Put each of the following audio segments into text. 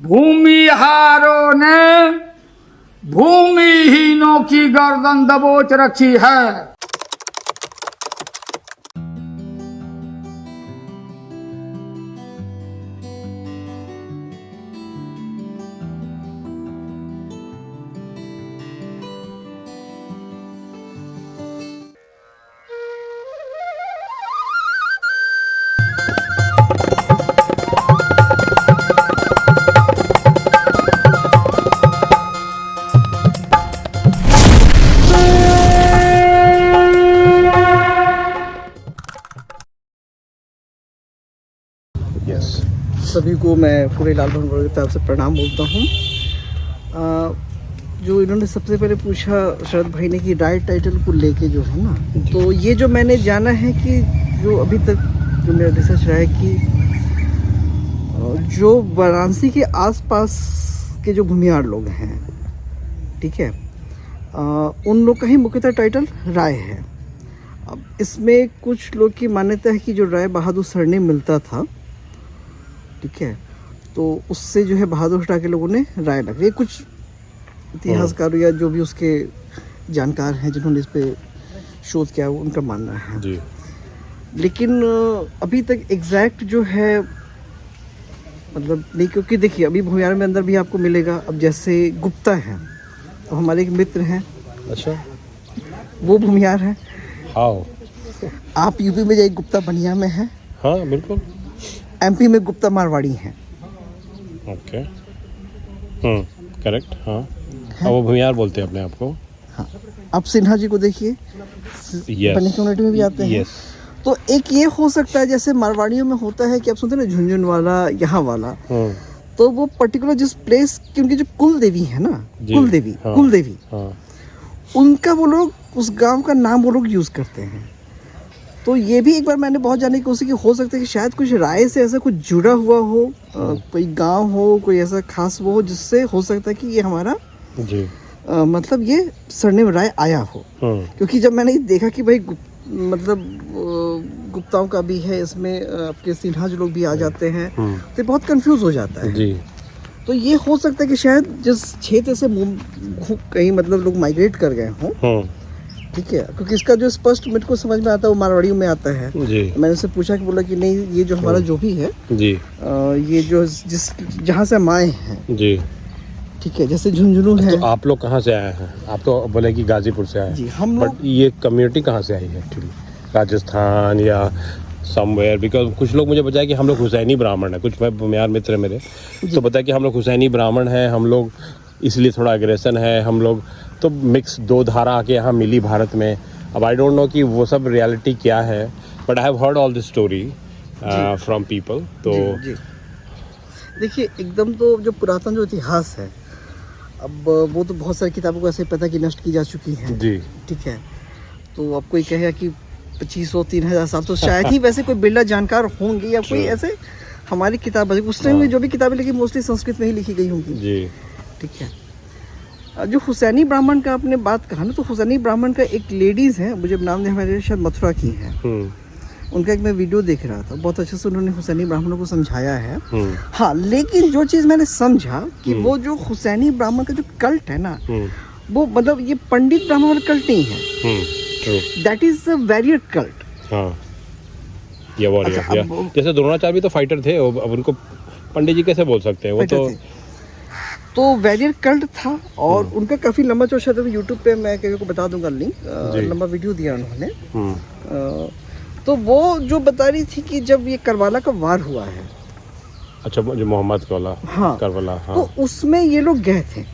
भूमिहारों ने भूमिहीनों की गर्दन दबोच रखी है। सभी को मैं पूरे लाल भवन वर्ग की तरफ से प्रणाम बोलता हूँ। जो इन्होंने सबसे पहले पूछा शरद भाई ने कि राइट टाइटल को लेके जो है ना, तो ये जो मैंने जाना है कि जो अभी तक जो मेरा रिसर्च रहा है कि जो वाराणसी के आसपास के जो भूमिहार लोग हैं, ठीक है, उन लोग का ही मुख्यतः टाइटल राय है। अब इसमें कुछ लोग की मान्यता है कि जो राय बहादुर सरनेम मिलता था, ठीक है, तो उससे जो है बहादुर हटा के लोगों ने राय लग रही। कुछ इतिहासकार या जो भी उसके जानकार हैं जिन्होंने इस पे शोध किया उनका मानना है जी। लेकिन अभी तक एग्जैक्ट जो है मतलब नहीं, क्योंकि देखिए अभी भूमिहार में अंदर भी आपको मिलेगा। अब जैसे गुप्ता हैं, तो हमारे एक मित्र हैं, अच्छा, वो भूमिहार हैं। आप यूपी में जाइए, गुप्ता बनिया में है। हाँ बिल्कुल। एमपी में गुप्ता मारवाड़ी हैं। Okay, correct. हाँ, वो भूमिहार बोलते हैं अपने आप को। हाँ, आप सिन्हा जी को देखिए, बनी कम्युनिटी में भी आते हैं। तो एक ये हो सकता है जैसे मारवाड़ियों में होता है कि आप सुनते हैं ना झुंझुन वाला, यहाँ वाला, तो वो पर्टिकुलर जिस प्लेस की उनकी जो कुल देवी है ना, कुल देवी, उनका वो लोग उस गांव का नाम वो लोग यूज करते हैं। तो ये भी एक बार मैंने बहुत जानने की कोशिश की, हो सकता है कि शायद कुछ राय से ऐसा कुछ जुड़ा हुआ हो, कोई गांव हो, कोई ऐसा खास वो हो जिससे हो सकता है कि ये हमारा जी मतलब ये सरनेम राय आया हो। क्योंकि जब मैंने देखा कि भाई मतलब गुप्ताओं का भी है इसमें, आपके सिन्हा जो लोग भी आ जाते हैं, तो बहुत कंफ्यूज हो जाता है जी। तो ये हो सकता है कि शायद जिस क्षेत्र से कहीं मतलब लोग माइग्रेट कर गए हों, ठीक है, क्योंकि इसका जो स्पष्ट मेरे को समझ में आता है वो मारवाड़ियों में आता है जी। मैंने उससे पूछा कि बोला कि नहीं, ये जो हमारा जो भी है जी, ये जो जिस जहाँ से हम आए हैं जी, ठीक है, जैसे झुंझुनू है। तो आप लोग कहाँ से आए हैं? आप तो बोले कि गाजीपुर से आए जी। हम लोग, ये कम्युनिटी कहाँ से आई है एक्चुअली? राजस्थान या समवेयर? बिकॉज कुछ लोग मुझे बताया कि हम लोग हुसैनी ब्राह्मण हैं, कुछ मेरे मित्र मेरे तो बताया कि हम लोग हुसैनी ब्राह्मण हैं, हम लोग इसलिए थोड़ा एग्रेशन है, हम लोग तो मिक्स दो धारा आके यहाँ मिली भारत में। अब आई डोंट नो कि वो सब रियलिटी क्या है, but I have heard all this story from people. तो देखिए एकदम तो जो पुरातन जो इतिहास है, अब वो तो बहुत सारी किताबों को ऐसे पता कि नष्ट की जा चुकी हैं जी, ठीक है। तो अब कोई कहेगा कि 2500-3000 साल, तो शायद ही वैसे कोई बिरला जानकार होंगे या कोई ऐसे हमारी किताब उस टाइम में जो भी किताबें लिखी मोस्टली संस्कृत में ही लिखी गई होंगी जी, ठीक है। जो हुसैनी ब्राह्मण का आपने बात कहा ना, तो हुसैनी ब्राह्मण का एक लेडीज़ है, मुझे नाम नहीं, हमारे शायद मथुरा की है। उनका एक मैं वीडियो देख रहा था, बहुत अच्छे से उन्होंने हुसैनी ब्राह्मणों को समझाया है। हाँ, लेकिन जो चीज़ मैंने समझा कि वो जो हुसैनी ब्राह्मण का जो कल्ट है ना, वो मतलब ये पंडित ब्राह्मण वाला कल्ट नहीं है, that is a warrior cult. जैसे द्रोणाचार्य भी तो फाइटर थे, अब उनको पंडित जी कैसे बोल सकते हैं? वो तो वॉरियर कल्ट था। और उनका काफ़ी लंबा चौड़ा था, यूट्यूब पे मैं किसी को बता दूंगा लिंक, लंबा वीडियो दिया उन्होंने। तो वो जो बता रही थी कि जब ये करबला का वार हुआ है, अच्छा, जो मोहम्मद करबला, हाँ, तो उसमें ये लोग गए थे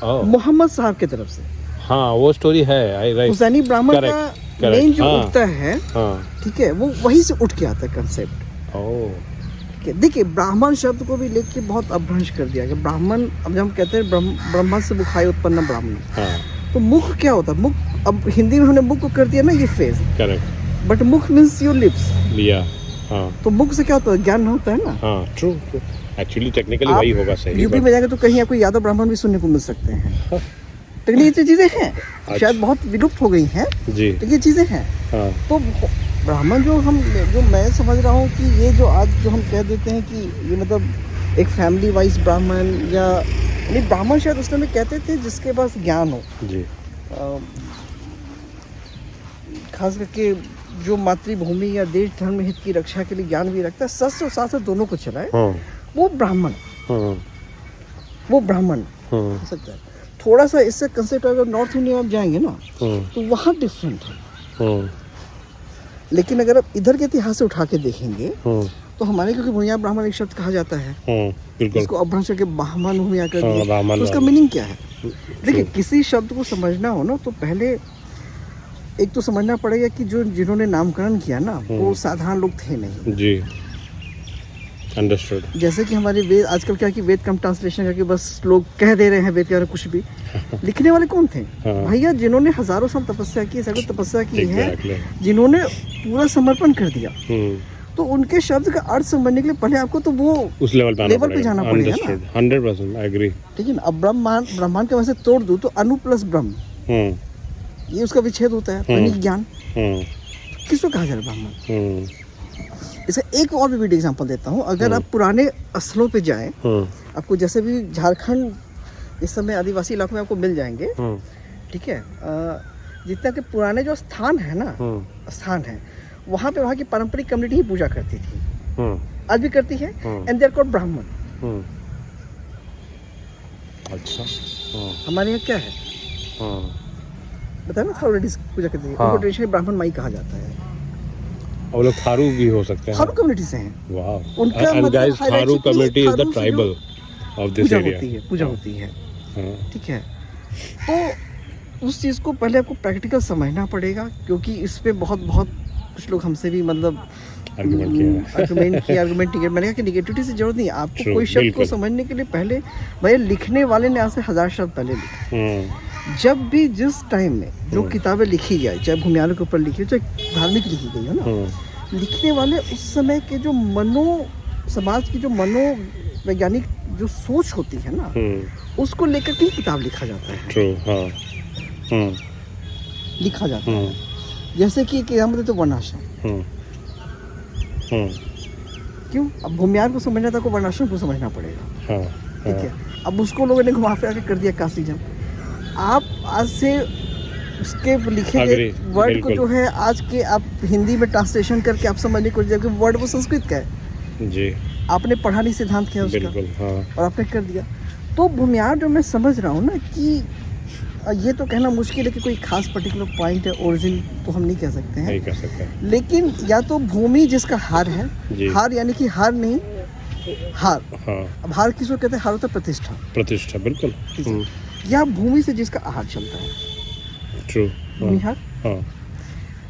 मोहम्मद साहब की तरफ से। हाँ, वो स्टोरी है। हुसैनी ब्राह्मण का मेन जो उठता है, ठीक है, वो वहीं से उठ के आता है कंसेप्ट। देखिए ब्राह्मण शब्द को भी लेके बहुत अपभ्रंश कर दिया गया। ब्राह्मण, अब जब हम कहते हैं ब्रह्मा से मुखाय उत्पन्न ब्राह्मण, तो मुख क्या होता है? मुख, अब हिंदी में हमने मुख को कर दिया ना ये फेस, करेक्ट, बट मुख मींस योर लिप्स लिया। तो मुख से क्या होता है? ज्ञान होता है ना। ट्रू, एक्चुअली टेक्निकली वही होगा, सही। यूपी में जाकर तो कहीं आपको यादव ब्राह्मण भी सुनने को मिल सकते हैं। टेक्निकली ये चीजें हैं, शायद बहुत विलुप्त हो गई हैं जी, लेकिन ये चीजें हैं। तो ब्राह्मण जो मैं समझ रहा हूँ कि ये जो आज जो हम कह देते हैं कि ये मतलब एक फैमिली वाइज ब्राह्मण या नहीं, ब्राह्मण शायद उस समय कहते थे जिसके पास ज्ञान हो, जी खास करके जो मातृभूमि या देश धर्म हित की रक्षा के लिए ज्ञान भी रखता है, सच और साथ दोनों को चलाए, वो ब्राह्मण हो सकता है। थोड़ा सा इससे कंसेप्ट अगर नॉर्थ इंडिया में आप जाएंगे ना तो वहाँ डिफरेंट है, लेकिन अगर आप इधर के इतिहास से उठा के देखेंगे तो हमारे, क्योंकि भूमिया ब्राह्मण एक शब्द कहा जाता है, बिल्कुल इसको अपभ्रंश करके ब्राह्मण भूमिया कर दिया, ब्राह्मण तो उसका मीनिंग क्या है? देखिए, किसी शब्द को समझना हो ना तो पहले एक तो समझना पड़ेगा कि जो जिन्होंने नामकरण किया ना वो साधारण लोग थे नहीं। जी, अंडरस्टूड। जैसे कि हमारे वेद आजकल क्या कि वेद कम ट्रांसलेशन करके बस लोग कह दे रहे हैं वेद के बारे में कुछ भी। लिखने वाले कौन थे? भैया जिन्होंने हजारों साल तपस्या की, सैकड़ों तपस्या की है, जिन्होंने पूरा समर्पण कर दिया, तो उनके शब्द का अर्थ समझने के लिए पहले आपको तो वो उस लेवल पे जाना पड़ेगा ना। 100% आई एग्री। ठीक है ना। अब ब्रह्मांड के वैसे तोड़ दूं तो अनु प्लस ब्रह्म, ये उसका विच्छेद होता है, अनिक ज्ञान। किसको कहा जाए ब्राह्मण? इसका एक और भी वीडियो एग्जांपल देता हूँ। अगर आप पुराने स्थलों पे जाएं, आपको जैसे भी झारखंड इस समय आदिवासी इलाकों में आपको मिल जाएंगे, ठीक है, जितना के पुराने जो स्थान है ना, स्थान है, वहाँ पे वहाँ की पारंपरिक कम्युनिटी ही पूजा करती थी, आज भी करती है, एंड दे आर कॉल्ड ब्राह्मण। अच्छा, हमारे यहाँ क्या है बताया ना, थारू लेडीज पूजा करती है, उनको ट्रेडिशनली ब्राह्मण माई कहा जाता है। और लोग थारू भी हो सकते हैं, थारू कम्युनिटी से हैं। वाह, उनका and guys Tharu community is the Tharu से ट्राइबल ऑफ दिस एरिया, पूजा होती है। ठीक है, तो उस चीज़ को पहले आपको प्रैक्टिकल समझना पड़ेगा, क्योंकि इस पे बहुत कुछ लोग हमसे भी मतलब आर्गुमेंट किया। मैंने कहा कि निगेटिविटी से जरूरत नहीं है आपको। कोई शब्द को समझने के लिए पहले भैया लिखने वाले ने आज से 1000 शब्द पहले लिखे। जब भी जिस टाइम में जो किताबें लिखी जाए, चाहे भूमियालों के ऊपर लिखी हो, चाहे धार्मिक लिखी गई हो ना, लिखने वाले उस समय के जो समाज की जो मनोवैज्ञानिक जो सोच होती है ना, उसको लेकर के किताब लिखा जाता है। लिखा जाता है। जैसे कि तो वर्णाश्रम, क्यों? अब भूमियार को समझना था, को वर्णाश्रम को समझना पड़ेगा। ठीक है, अब उसको लोगों ने घुमा फिरा के कर दिया कास्टिज्म। आप आज से उसके लिखे गए वर्ड को जो है आज के आप हिंदी में ट्रांसलेशन करके आप समझने को, जबकि वर्ड वो संस्कृत का है जी, आपने पढ़ा नहीं, सिद्धांत क्या है उसका, और आपने कर दिया। तो भूमियार जो मैं समझ रहा हूँ ना कि ये तो कहना मुश्किल है कि कोई खास पर्टिकुलर पॉइंट है, ओरिजिन तो हम नहीं कह सकते हैं, नहीं कह सकते, लेकिन या तो भूमि जिसका हार है, हार यानी कि हार नहीं, हार। अब हार किसको कहते हैं? हार होता है प्रतिष्ठा, बिल्कुल। या भूमि से जिसका आहार चलता है, ट्रू, भूमि हार।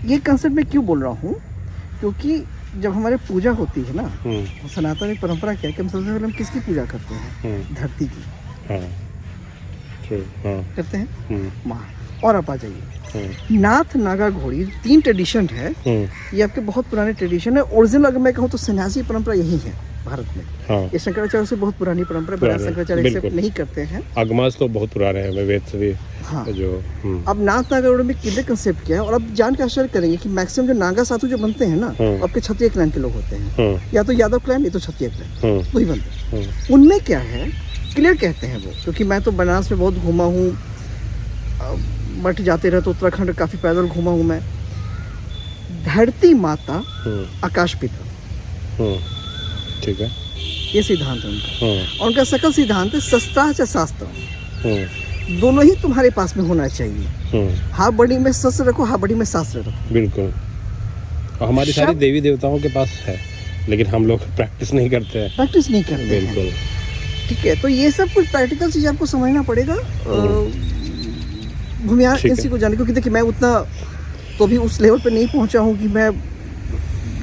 ये कंसेप्ट मैं क्यों बोल रहा हूँ? क्योंकि जब हमारे पूजा होती है ना, सनातन एक परंपरा क्या है कि हम सबसे पहले हम किसकी पूजा करते हैं? धरती की। करते हैं माँ। और आप आ जाइए नाथ नागा घोड़ी, 3 ट्रेडिशन है, ये आपके बहुत पुराने ट्रेडिशन है। ओरिजिनल अगर मैं कहूँ तो सन्यासी परंपरा यही है भारत में। ये शंकराचार्य से बहुत पुरानी परंपरा, बड़ा शंकराचार्य एक्सेप्ट नहीं करते हैं। आगमास तो बहुत पुराने हैं, वेद से भी। जो अब नाथ नागा घोड़ी में किले कंसेप्ट क्या है, और अब जान के आश्चर्य करेंगे कि मैक्सिमम जो नागा साधु जो बनते हैं ना, आपके क्षत्रिय क्लैन के लोग होते हैं, या तो यादव क्लैन या तो क्षत्रिय क्लैन, वही बनते हैं। उनमें क्या है, क्लियर कहते हैं वो, क्योंकि मैं तो बनारस में बहुत घूमा हूँ, मठ जाते रहे तो उत्तराखंड काफ़ी पैदल घूमा हूँ मैं। धरती माता, आकाश पिता, ठीक है, ये सिद्धांत है उनका। और उनका सकल सिद्धांत है शस्त्र च शास्त्र, दोनों ही तुम्हारे पास में होना चाहिए। हाँ बड़ी में शस्त्र रखो, हाँ बड़ी में शास्त्र रखो, बिल्कुल। और हमारी सारी देवी देवताओं के पास है, लेकिन हम लोग प्रैक्टिस नहीं करते हैं, बिल्कुल। ठीक है, तो ये सब कुछ प्रैक्टिकल चीज़ आपको समझना पड़ेगा भूमियार इसी को जाने, क्योंकि देखिए मैं उतना तो भी उस लेवल पे नहीं पहुंचा हूँ कि मैं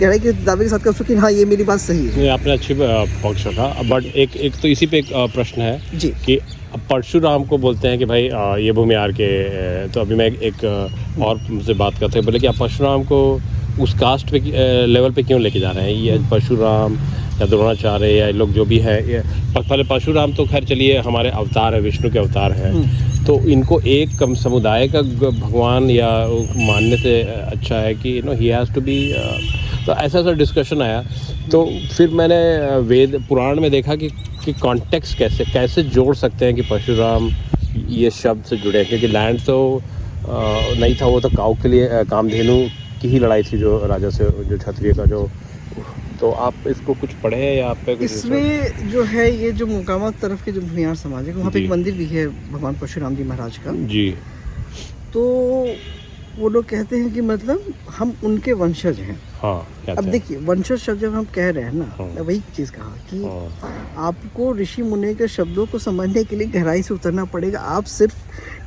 गहराई के दावे के साथ कर सकूँ कि हाँ ये मेरी बात सही है। आपने अच्छी पक्ष रखा, बट एक तो इसी पे एक प्रश्न है जी कि परशुराम को बोलते हैं कि भाई ये भूमियार के, तो अभी मैं एक और से बात करते हैं, बोले कि आप परशुराम को उस कास्ट पे लेवल पे क्यों लेके जा रहे हैं? ये परशुराम या द्रोणाचार्य या लोग जो भी है, पहले परशुराम तो खैर चलिए हमारे अवतार है, विष्णु के अवतार हैं, तो इनको एक कम समुदाय का भगवान या मानने से अच्छा है कि ही हैज़ टू बी तो ऐसा ऐसा डिस्कशन आया। तो फिर मैंने वेद पुराण में देखा कि कॉन्टेक्स्ट कैसे जोड़ सकते हैं कि परशुराम ये शब्द से जुड़े, क्योंकि लैंड तो नहीं था, वो तो काऊ के लिए कामधेनु की ही लड़ाई थी, जो राजा से जो क्षत्रिय का जो। तो आप इसको कुछ पढ़े हैं या आप पे कुछ इसमें जो है ये जो मोकामा तरफ के जो भूमियार समाज है, वहाँ पे जी। एक मंदिर भी है भगवान परशुराम जी महाराज का। जी। तो वो लोग कहते हैं कि मतलब हम उनके वंशज हैं। हाँ, कहते अब हैं। देखिए वंशज शब्द जब हम कह रहे हैं ना, हाँ। मैं वही चीज़ कहा कि हाँ, आपको ऋषि मुनि के शब्दों को समझने के लिए गहराई से उतरना पड़ेगा। आप सिर्फ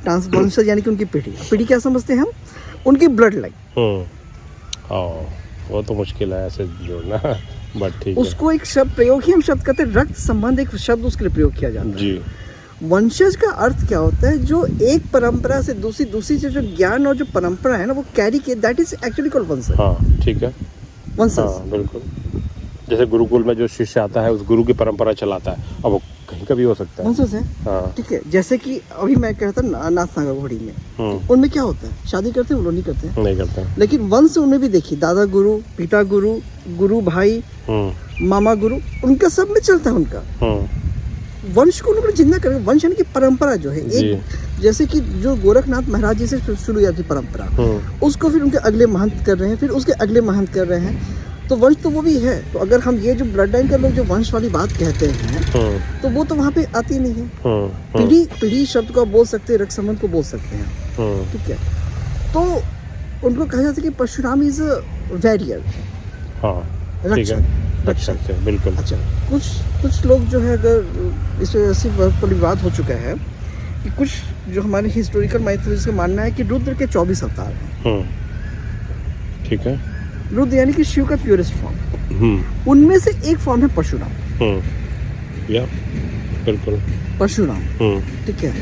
ट्रांसवंशज यानी कि उनकी पीढ़ी क्या समझते हैं हम, उनकी ब्लड लाइन, वो तो मुश्किल है ऐसे जोड़ना, बट ठीक है। उसको एक शब्द प्रयोग ही हम शब्द कहते हैं, रक्त संबंध एक शब्द उसके लिए प्रयोग किया जाता है। जी। वंशज का अर्थ क्या होता है, जो एक परंपरा से दूसरी से जो ज्ञान और जो परंपरा है ना वो कैरी किए, दैट इज एक्चुअली कॉल्ड वंशज। हाँ, ठीक है। वंशज हाँ, बिल्कुल। जैसे गुरुकुल में जो शिष्य आता है उस गुरु की परंपरा चलाता है, अब वो कहीं का भी हो सकता है। वंशज है। हाँ। ठीक है, जैसे कि अभी मैं कहता नाथ नागा घोड़ी में, उनमें क्या होता है, शादी करते हैं वो लोग नहीं करते हैं, नहीं करते हैं। लेकिन वंश उनमें भी देखिए, दादा गुरु, पिता गुरु, गुरु भाई, मामा गुरु, उनका सब में चलता है उनका वंश को उन्होंने जिंदा करें। वंश यानी कि परंपरा जो है एक, जैसे कि जो गोरखनाथ महाराज जी से शुरू हुई थी परंपरा, उसको फिर उनके अगले महंत कर रहे हैं, फिर उसके अगले महंत कर रहे हैं, तो वंश तो वो भी है। तो अगर हम ये जो ब्लड लाइन का लोग जो वंश वाली बात कहते हैं, तो वो तो वहाँ पे आती नहीं है। पीढ़ी शब्द को आप बोल सकते हैं, रक्त संबंध को बोल सकते हैं, ठीक है। तो उनको कहा जाता है कि परशुराम इज अ वैरियर, रक्षक है, बिल्कुल। अच्छा, कुछ लोग जो है, अगर इस वजह से पर विवाद हो चुका है कि कुछ जो हमारे हिस्टोरिकल माइथोलॉजी का मानना है कि रुद्र के 24 अवतार हैं। ठीक है। रुद्र यानी कि शिव का प्योरेस्ट फॉर्म, उनमें से एक फॉर्म है परशुराम। या बिल्कुल परशुराम, ठीक है।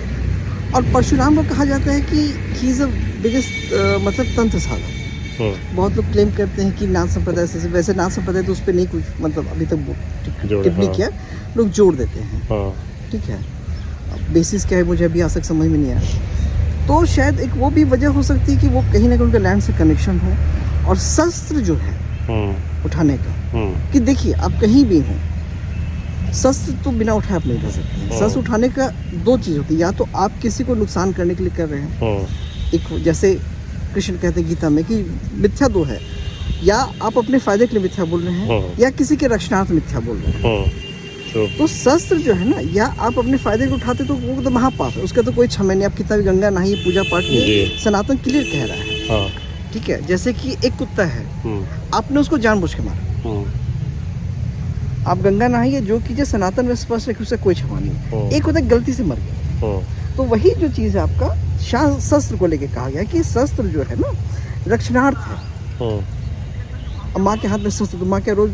और परशुराम को कहा जाता है कि ही इज अ बिगेस्ट मतलब तंत्र साधक। बहुत लोग क्लेम करते हैं कि नाथ संप्रदाय से, वैसे नाथ संप्रदाय तो उस पर नहीं कुछ मतलब अभी तक टिप्पणी किया, लोग जोड़ देते हैं, ठीक है। बेसिस क्या है मुझे अभी आज तक समझ में नहीं आया। तो शायद एक वो भी वजह हो सकती है कि वो कहीं ना कहीं उनके लैंड से कनेक्शन हो, और शस्त्र जो है उठाने का, कि देखिए आप कहीं भी हो, शस्त्र तो बिना उठाए आप नहीं रह सकते। शस्त्र उठाने का दो चीज़ होती है, या तो आप किसी को नुकसान करने के लिए कर रहे हैं, एक जैसे कृष्ण कहते हैं गीता में कि मिथ्या दो है, या आप अपने फायदे के लिए मिथ्या बोल रहे हैं, या किसी के रक्षणार्थ मिथ्या बोल रहे हैं। तो शस्त्र जो है ना, या आप अपने फायदे को उठाते तो वो तो महापाप है, उसका तो कोई क्षमा नहीं। आप कितना भी गंगा नहाइए, पूजा पाठ में, सनातन क्लियर कह रहा है, ठीक है। जैसे कि एक कुत्ता है, आपने उसको जानबूझ के मारा, आप गंगा नहाइए, जो कीजिए, सनातन में स्पष्ट है कि उससे कोई क्षमा नहीं। एक होता है गलती से मर गया, तो वही जो चीज़ है आपका शस्त्र को लेके कहा गया कि शस्त्र जो है ना रक्षणार्थ है। अब माँ के हाथ में शस्त्र, तो माँ क्या रोज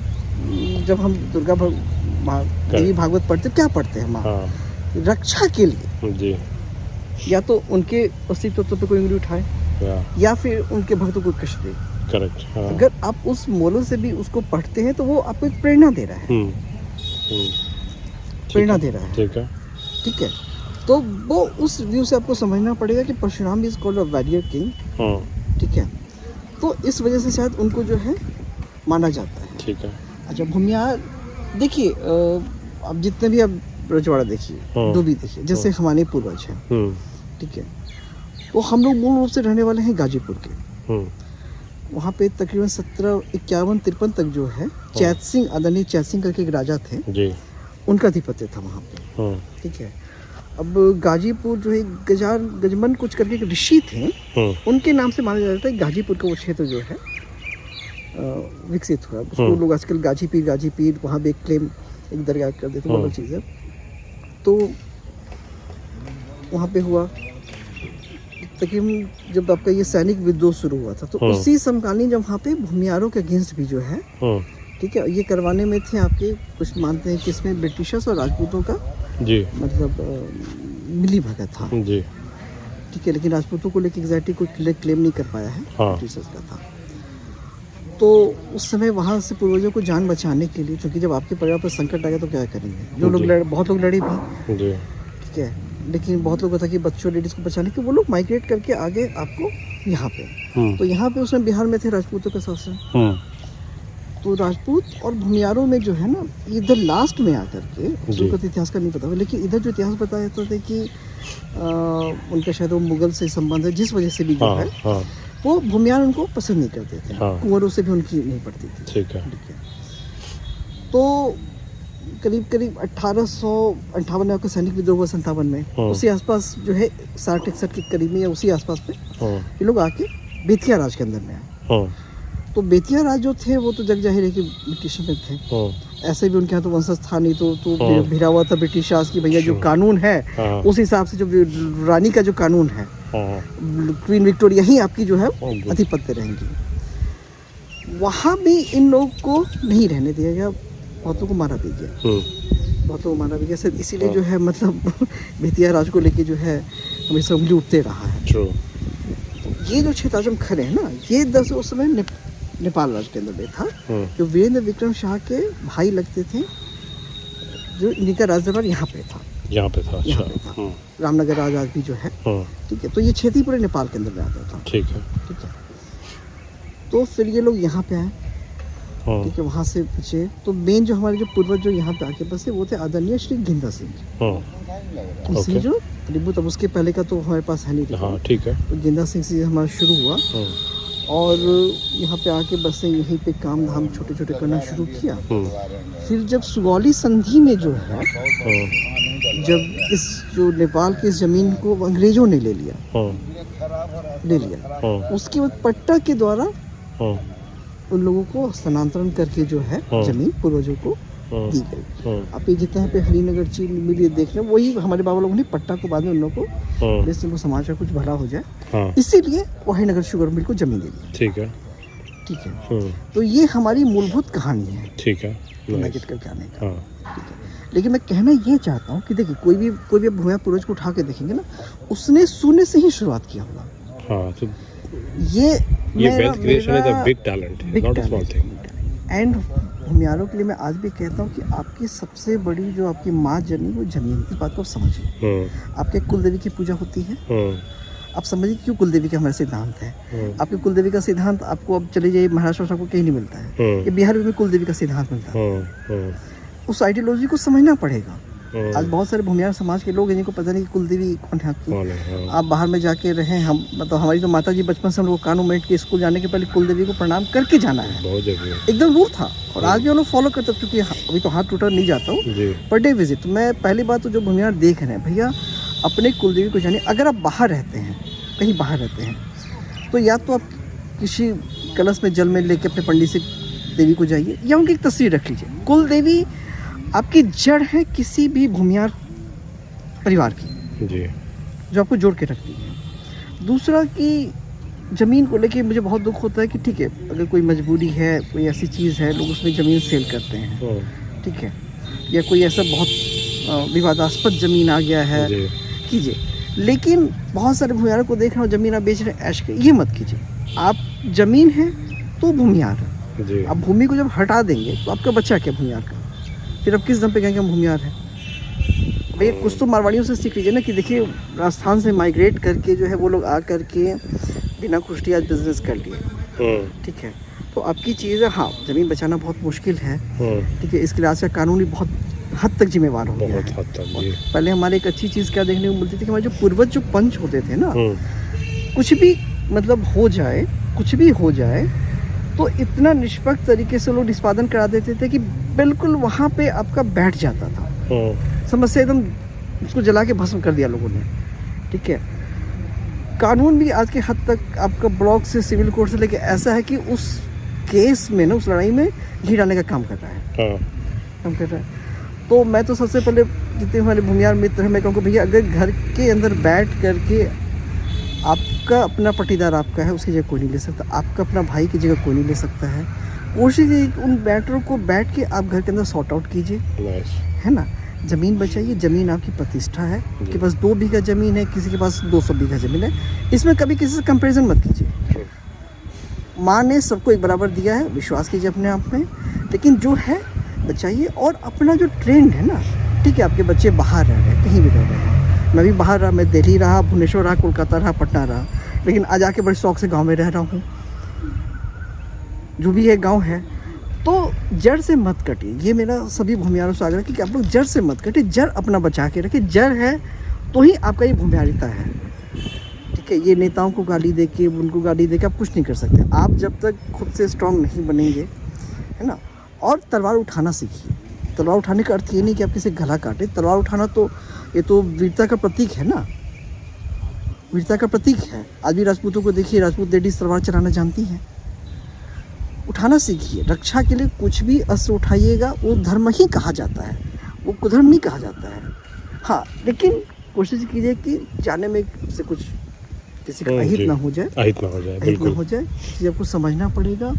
जब हम दुर्गा देवी भागवत पढ़ते क्या पढ़ते हैं, माँ रक्षा के लिए जी, या तो उनके अस्तित्व पे कोई उंगली उठाए, या फिर उनके भक्तों को कष्ट दे। करेक्ट। अगर आप उस मोलो से भी उसको पढ़ते हैं तो वो आपको एक प्रेरणा दे रहा है, प्रेरणा दे रहा है, ठीक है। तो वो उस व्यू से आपको समझना पड़ेगा कि Parshuram is called a warrior king, ठीक है। तो इस वजह से शायद उनको जो है माना जाता है, ठीक है। अच्छा, भूमियार देखिए, अब जितने भी अब रजवाड़ा देखिए, डूबी देखिए, जैसे हमारे पूर्वज हैं, ठीक है, तो हम लोग मूल रूप से रहने वाले हैं गाजीपुर के। वहाँ पे तकरीबन 1751-53 तक जो है चैत सिंह, आदरणीय चैत सिंह करके एक राजा थे जी, उनका अधिपत्य था वहाँ पे, ठीक है। अब गाजीपुर जो है गजमन कुछ करके एक ऋषि थे, उनके नाम से माना जाता है गाजीपुर का वो क्षेत्र जो है विकसित हुआ। उसको लोग आजकल गाजी पीर वहाँ भी एक क्लेम, एक दरगाह कर देते, वो अलग चीज़ है। तो वहाँ पे हुआ तकरीबन जब आपका ये सैनिक विद्रोह शुरू हुआ था, तो उसी समकालीन जब वहाँ पे भूमियारों के अगेंस्ट भी जो है, ठीक है, ये करवाने में थे आपके, कुछ मानते हैं कि इसमें ब्रिटिशर्स और राजपूतों का जी मतलब मिली भगत था जी, ठीक है। लेकिन राजपूतों को लेकर एग्जैक्टली कोई क्लेम नहीं कर पाया है, ब्रिटिशर्स का था। तो उस समय वहाँ से पूर्वजों को जान बचाने के लिए, क्योंकि जब आपके परिवार पर संकट आ गया तो क्या करेंगे, जो लोग बहुत लोग लड़े भी, ठीक है, लेकिन बहुत लोगों था कि बच्चों लेडीज़ को बचाने के वो लोग माइग्रेट करके आगे आपको यहाँ पे, तो यहाँ पे उसमें बिहार में थे राजपूतों का शासन, तो राजपूत और भूमियारों में जो है ना, इधर लास्ट में आकर के, उनको तो इतिहास का नहीं पता, लेकिन इधर जो इतिहास बताया जाता है कि उनका शायद वो मुगल से संबंध है, जिस वजह से भी जो है वो भूमियार उनको पसंद नहीं करते थे, कुंवरों से भी उनकी नहीं पड़ती थी। ठीक है। तो करीब करीब 1858 का सैनिक विद्रोह हुआ 57 में, उसी आसपास जो है 60-61 के करीब में या उसी आसपास में ये लोग आके बेतिया राज के अंदर में आए। तो बेतिया राज जो थे वो तो जग जाहिर है कि ब्रिटिश में थे, ऐसे भी उनके यहाँ तो वंशज था नहीं, तो भिड़ा हुआ था ब्रिटिश राज की, भैया जो कानून है उस हिसाब से, जो रानी का जो कानून है, क्वीन विक्टोरिया ही आपकी जो है अधिपत्य रहेंगी। वहाँ भी इन लोगों को नहीं रहने दिया गया, बहुतों को मारा भी गया, बहुतों को मारा भी गया। इसीलिए जो है मतलब बेतिया राज को लेके जो है हमेशा उंगली उठते रहा है। ये जो क्षेत्र हम खड़े हैं ना, ये दरअसल उस समय नेपाल राज के अंदर में था, जो वीरेंद्र विक्रम शाह के भाई लगते थे, जो इनका राज दरबार यहाँ पे था, यहाँ पे था। रामनगर राज आज भी जो है, ठीक है। तो ये क्षेत्र पूरे नेपाल के अंदर में आता था, ठीक है। तो फिर ये लोग यहाँ पे आए, ठीक है, वहाँ से पीछे। तो मेन जो हमारे जो पूर्वज जो यहाँ पे आके बसे वो थे आदरणीय श्री गिंदा सिंह सिंह जो त्रिभुत, अब उसके पहले का तो हमारे पास है नहीं, ठीक है। तो गिंदा सिंह से हमारा शुरू हुआ और यहाँ पे आके बसे, यहीं पे काम धाम छोटे छोटे करना शुरू किया। फिर जब सुगौली संधि में जो है, जब इस जो नेपाल की इस जमीन को अंग्रेजों ने ले लिया, उसके बाद पट्टा के द्वारा उन लोगों को स्थानांतरण करके जो है जमीन पूर्वजों को दी गई। आप ये जितना पे हरिनगर चील मिलिए देख रहे हैं, वही हमारे बाबा लोगों ने पट्टा को बाद में उन लोगों को, जिससे उनको समाज का कुछ भला हो जाए, इसीलिए वो हरिनगर शुगर मिल को जमीन दे दी। ठीक है, ठीक है। तो ये हमारी मूलभूत कहानी है, ठीक है, नगेट करके आने का, ठीक है। लेकिन मैं कहना ये चाहता हूँ कि देखिए, कोई भी भूमिया पूर्वज को उठा के देखेंगे ना, उसने शून्य से ही शुरुआत किया होगा। तो ये wealth creation is a big talent, not a small thing. And भूमियारों के लिए मैं आज भी कहता हूँ कि आपकी सबसे बड़ी जो आपकी माँ जनी, वो जमीन की बात को आप समझिए। आपके कुलदेवी की पूजा होती है, आप समझिए क्यों कुलदेवी का हमारा सिद्धांत है। आपके कुलदेवी का सिद्धांत आपको, अब चले जाइए महाराष्ट्र में, आपको कहीं नहीं मिलता है, ये बिहार में कुलदेवी का सिद्धांत मिलता है। उस आइडियोलॉजी को समझना पड़ेगा। आज बहुत सारे भूमियार समाज के लोग हैं जिनको पता नहीं कि कुलदेवी कौन है। आप बाहर में जाके रहे, हम मतलब हमारी तो माता जी बचपन से हम लोग कानून मेट के स्कूल जाने के पहले कुलदेवी को प्रणाम करके जाना है, एकदम रूल था, और आज भी हम लोग फॉलो करते हैं। क्योंकि अभी तो हाथ टूटा नहीं जाता हूँ, पर डे विजिट। मैं पहली बात तो जो भूमियार देख रहे हैं, भैया अपने कुलदेवी को जानिए। अगर आप बाहर रहते हैं, कहीं बाहर रहते हैं, तो या तो आप किसी कलश में जल में लेके अपने पंडित से देवी को जाइए, या उनकी एक तस्वीर रख लीजिए। कुलदेवी आपकी जड़ है किसी भी भूमियार परिवार की जी, जो आपको जोड़ के रखती है। दूसरा कि ज़मीन को लेके मुझे बहुत दुख होता है कि ठीक है, अगर कोई मजबूरी है, कोई ऐसी चीज़ है, लोग उसमें ज़मीन सेल करते हैं, ठीक है, या कोई ऐसा बहुत विवादास्पद ज़मीन आ गया है, कीजिए। लेकिन बहुत सारे भूमियारों को देख रहे हो, ज़मीन आप बेच रहे हैं ऐश के, ये मत कीजिए। आप ज़मीन है तो भूमियार है, आप भूमि को जब हटा देंगे तो आपका बच्चा क्या भूमियार का, फिर अब किस दम पे कहेंगे हम भूमियार हैं। भैया कुछ तो मारवाड़ियों से सीख लीजिए ना, कि देखिए राजस्थान से माइग्रेट करके जो है वो लोग आ करके बिना कुश्ती आज बिजनेस कर लिए, ठीक है। तो आपकी चीज़ है, हाँ, ज़मीन बचाना बहुत मुश्किल है, ठीक है। इसके लिए आज का कानूनी बहुत हद तक जिम्मेवार हो गया है। पहले हमारे एक अच्छी चीज़ क्या देखने को मिलती थी कि हमारे जो पूर्वज जो पंच होते थे ना, कुछ भी मतलब हो जाए, कुछ भी हो जाए, तो इतना निष्पक्ष तरीके से लोग निष्पादन करा देते थे कि बिल्कुल वहाँ पे आपका बैठ जाता था। समस्या एकदम उसको जला के भस्म कर दिया लोगों ने, ठीक है। कानून भी आज के हद तक आपका ब्लॉक से सिविल कोर्ट से लेके ऐसा है कि उस केस में ना, उस लड़ाई में घी डालने का काम कर रहा है, काम कर रहा है। तो मैं तो सबसे पहले जितने हमारे भूमियार मित्र हैं, मैं कहूँगा भैया अगर घर के अंदर बैठ करके आपका अपना पटीदार आपका है, उसकी जगह कोई नहीं ले सकता, आपका अपना भाई की जगह कोई नहीं ले सकता है। कोशिश कीजिए उन मैटरों को बैठ के आप घर के अंदर सॉर्ट आउट कीजिए, है ना। ज़मीन बचाइए, ज़मीन आपकी प्रतिष्ठा है। आपके पास 2 बीघा ज़मीन है, किसी के पास 200 बीघा ज़मीन है, इसमें कभी किसी से कंपैरिजन मत कीजिए। माँ ने सबको एक बराबर दिया है, विश्वास कीजिए अपने आप में, लेकिन जो है बचाइए। और अपना जो ट्रेंड है ना, ठीक है, आपके बच्चे बाहर रह रहे हैं, कहीं भी रह रहे हैं, मैं भी बाहर रहा, मैं दिल्ली रहा, भुवनेश्वर रहा, कोलकाता रहा, पटना रहा, लेकिन आज आके बड़े शौक से गांव में रह रहा हूँ। जो भी है गांव है, तो जड़ से मत कटिए, ये मेरा सभी भूमियारों से आग्रह कि आप लोग जड़ से मत कटिए, जड़ अपना बचा के रखिए। जड़ है तो ही आपका ये भूमियारिता है, ठीक है। ये नेताओं को गाली दे के, उनको गाली दे के आप कुछ नहीं कर सकते। आप जब तक खुद से स्ट्रांग नहीं बनेंगे, है ना। और तलवार उठाना सीखिए। तलवार उठाने का अर्थ ये नहीं कि आप किसी गला काटे। तलवार उठाना तो ये तो वीरता का प्रतीक है ना, वीरता का प्रतीक है। आज भी राजपूतों को देखिए, राजपूत लेडीज तलवार चलाना जानती हैं। उठाना सीखिए। रक्षा के लिए कुछ भी अस्त्र उठाइएगा वो धर्म ही कहा जाता है, वो कुधर्म नहीं कहा जाता है। हाँ, लेकिन कोशिश कीजिए कि जाने में से कुछ किसी का अहित ना हो जाए, अहित ना हो जाए, अहित ना हो जाए। ये आपको समझना पड़ेगा।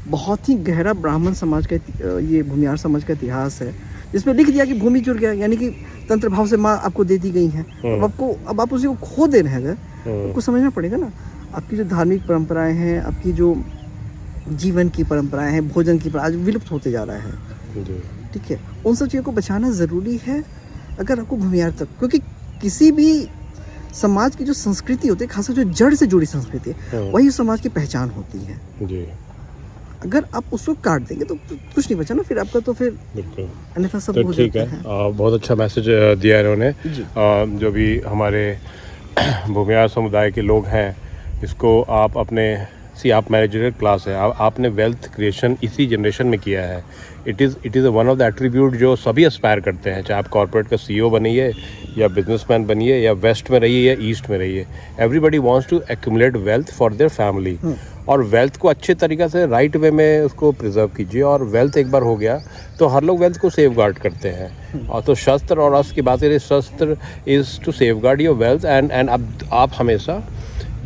बहुत ही गहरा ब्राह्मण समाज का ये भूमियार समाज का इतिहास है, जिसमें लिख दिया कि भूमि जुड़ गया, यानी कि तंत्र भाव से माँ आपको दे दी गई है। अब आप उसी को खो दे रहे हैं। अगर आपको समझना पड़ेगा ना, आपकी जो धार्मिक परंपराएं हैं, आपकी जो जीवन की परंपराएं हैं, भोजन की आज विलुप्त होते जा रहा है, ठीक है। उन सब चीज़ों को बचाना ज़रूरी है अगर आपको भूमियार तक, क्योंकि किसी भी समाज की जो संस्कृति होती है, खासकर जो जड़ से जुड़ी संस्कृति है, वही उस समाज की पहचान होती है जी। अगर आप उसको काट देंगे तो कुछ नहीं बचा ना फिर आपका, तो फिर बिल्कुल अन्यथा सब तो हो ठीक जाता है। बहुत अच्छा मैसेज दिया इन्होंने। जो भी हमारे भूमियार समुदाय के लोग हैं, इसको आप अपने आप मैनेजरियल क्लास है, आपने वेल्थ क्रिएशन इसी जनरेशन में किया है। It is one of the attribute जो सभी एस्पायर करते हैं, चाहे आप कॉर्पोरेट का CEO बनिए या बिजनेसमैन बनिए या वेस्ट में रहिए या ईस्ट में रहिए। Everybody wants to accumulate wealth for their family, और वेल्थ को अच्छे तरीक़े से राइट वे में उसको प्रिजर्व कीजिए। और वेल्थ एक बार हो गया तो हर लोग वेल्थ को सेफ गार्ड करते हैं। और तो शस्त्र और अस्त्र की बात करें, शस्त्र is to safeguard your wealth and अब आप हमेशा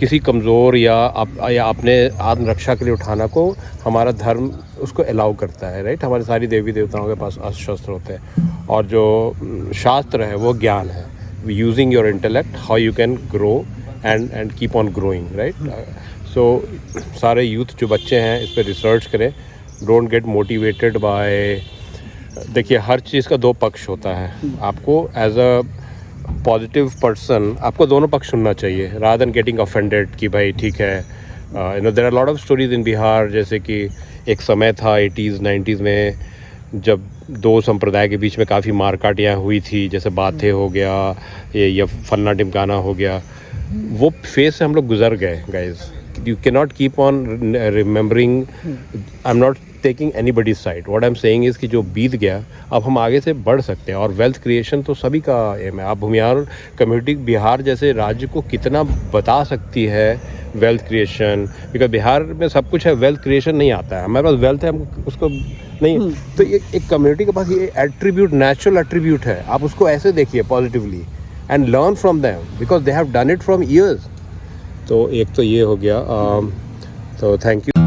किसी कमज़ोर या अपने आत्मरक्षा के लिए उठाना को हमारा धर्म उसको अलाउ करता है, राइट। हमारे सारी देवी देवताओं के पास अस्त्र शस्त्र होते हैं, और जो शास्त्र है वो ज्ञान है। Using your intellect how you can grow and keep on growing, right. So सारे यूथ जो बच्चे हैं इस पर रिसर्च करें। डोंट गेट मोटिवेटेड बाय, देखिए हर चीज़ का दो पक्ष होता है। आपको एज अ पॉजिटिव पर्सन आपको दोनों पक्ष सुनना चाहिए, रादर देन गेटिंग ऑफेंडेड कि भाई ठीक है। You know there are lot of stories in Bihar, जैसे कि एक समय था 80s 90s में जब दो संप्रदाय के बीच में काफ़ी मारकाटियाँ हुई थी, जैसे बाथे हो गया या फन्ना टिमकाना हो गया। वो फेज से हम लोग गुजर गए guys. You can not keep on remembering, I am not taking anybody's side, what I am saying is कि जो बीत गया अब हम आगे से बढ़ सकते हैं। और वेल्थ क्रिएशन तो सभी का एम है। आप भूमियार कम्युनिटी बिहार जैसे राज्य को कितना बता सकती है वेल्थ क्रिएशन, बिकॉज बिहार में सब कुछ है, वेल्थ क्रिएशन नहीं आता है। हमारे पास वेल्थ है, हम उसको नहीं। तो एक कम्युनिटी के पास ये एट्रीब्यूट, नेचुरल एट्रीब्यूट है, आप उसको ऐसे देखिए positively and learn from them because they have done it from years. तो एक तो ये हो गया। तो थैंक यू।